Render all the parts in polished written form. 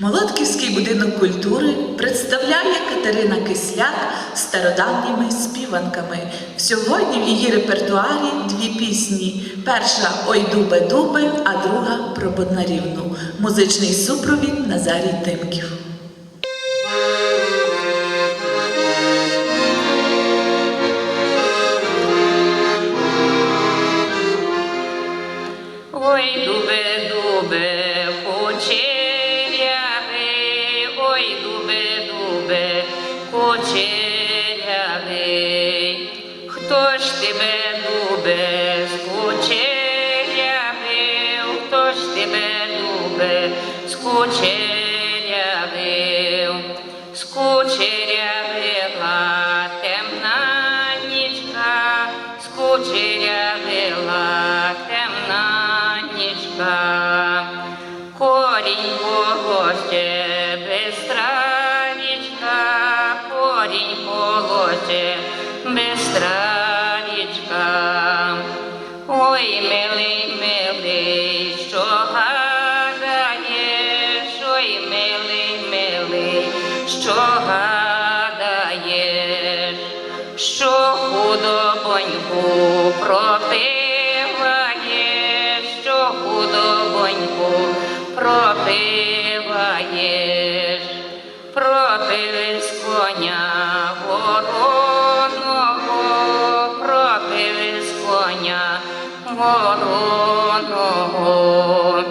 Молодківський будинок культури представляє Катерина Кисляк стародавніми співанками. Сьогодні в її репертуарі дві пісні. Перша «Ой, дубе-дубе», а друга про Боднарівну. Музичний супровід Назарій Тимків. Ой, дубе-дубе, ой, дубе-дубе, кучерявий, хто ж тебе, дубе, скучерявив, хто ж тебе, дубе, скучерявив, скучерявила темна нічка, скучерявила темна нічка. Корінь полоще без травічка, корінь полоще без травічка. Ой, милий, милий, що гадаєш, ой, милий, милий, що гадаєш, що худобоньку пропиваєш, що худобоньку пропиваєш, пропиви з коня вороного, пропиви з коня вороного,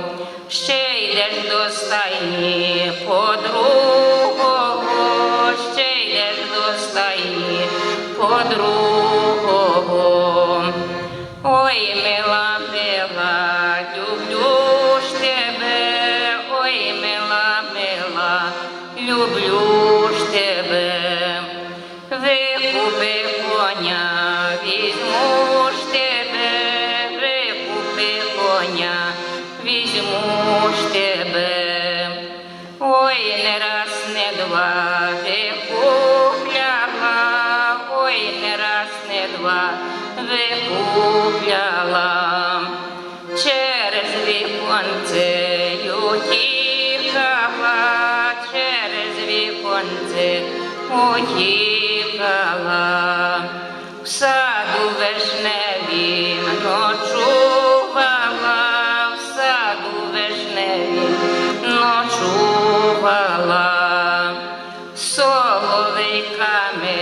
ще йдеш до стайні по другого, ще йдеш до стайні по другого. Ой, мила, мила, люблю ж тебе, ой, мила, мила, люблю ж тебе. Викупи коня, візьму ж тебе, викупи коня, візьму ж тебе. Ой, не раз, не два, викупляла, ой, не раз, не два, викупляла. Через віконце утікала, через віконце утікала. В саду вишневім ночувала, в саду вишневім ночувала. Соловейками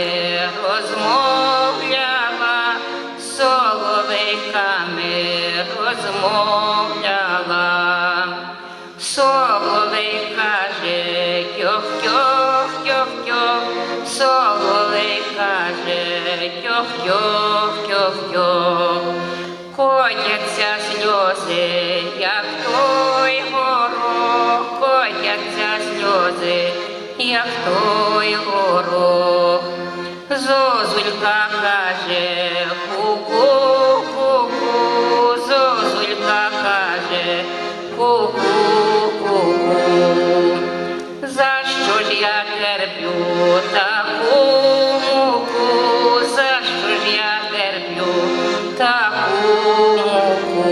розмовляла, соловейками розмовляла. Соловей каже тьох-тьох-тьох-тьох, соловей каже тьох-тьох-тьох-тьох. Котяться сльози, як той горох, котяться сльози, як той горох. Зозулька каже ку-ку, ку-ку, зозулька каже ку-ку, ку-ку. За що ж я терплю таку муку, за що ж я терплю таку муку?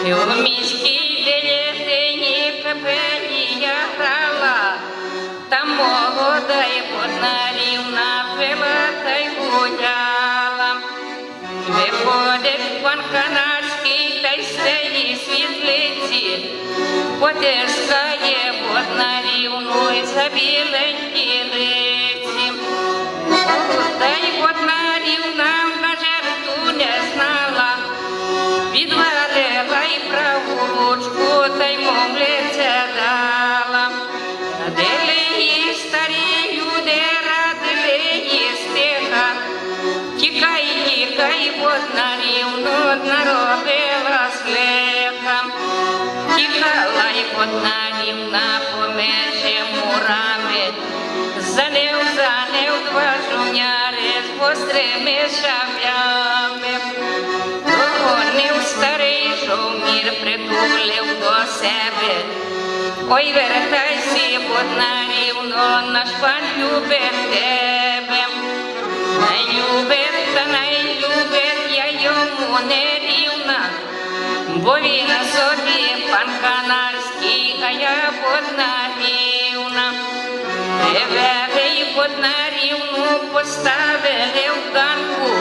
У міській білетині капелі я грала, там молода і Боднарівна пила та й гуляла. Виходить пан Канадський та й з цієї світлиці, потискає Боднарівну й за біленькі лиці. Та й Боднарівна на жертву не знала, відвалила й праву ручку, та й мовляться дала. Радили їй старі люди, радили їй стиха, тікай, тікай, Боднарівну, наробила слиха. Тікала й Боднарівна поміж мурами, занив два жовняри з гострими шаблями. Ой, вертайся, Боднарівно, наш пан любить тебе. Найлюбить, я йому не рівна, бо він собі пан Канарський, а я Боднарівна. Тебе й Боднарівну поставили в ганку,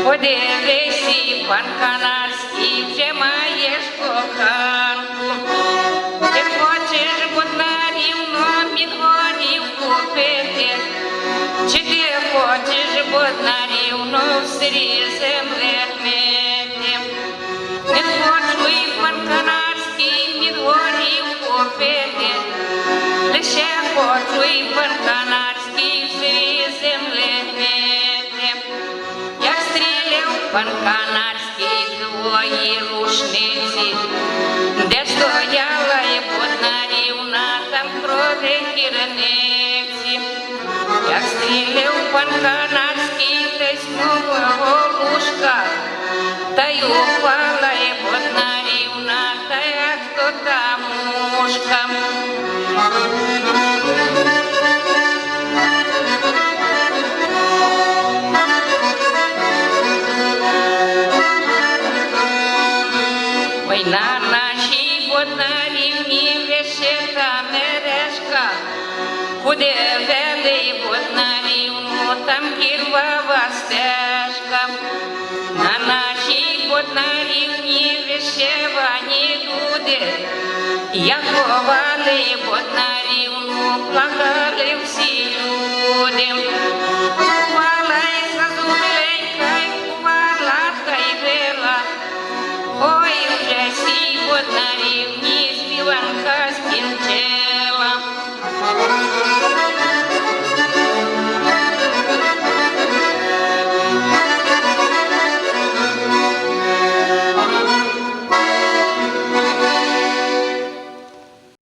подивися, пан Канарський, вже маєш коханку. Ти хочеш Боднарівну під горівку пити, чи ти хочеш Боднарівну в селі землі гнити? Не хочу й пан Канарський під горівку пити, лише хочу й пан Канарський в селі землі гнити. Як стріляв пан Канарський твої рушниці, де стояла і Боднарівна, там крови кірниці. Як стріляв пан Канарський, десь мого лужка, та й упала і Боднарівна, та як то та мушка. Ой, на нашій Боднарівні вишита мережка, куди вели Боднарівну, там кірвава стежка. На нашій Боднарівні вишивані люди, як ховали Боднарівну, плакали всі люди.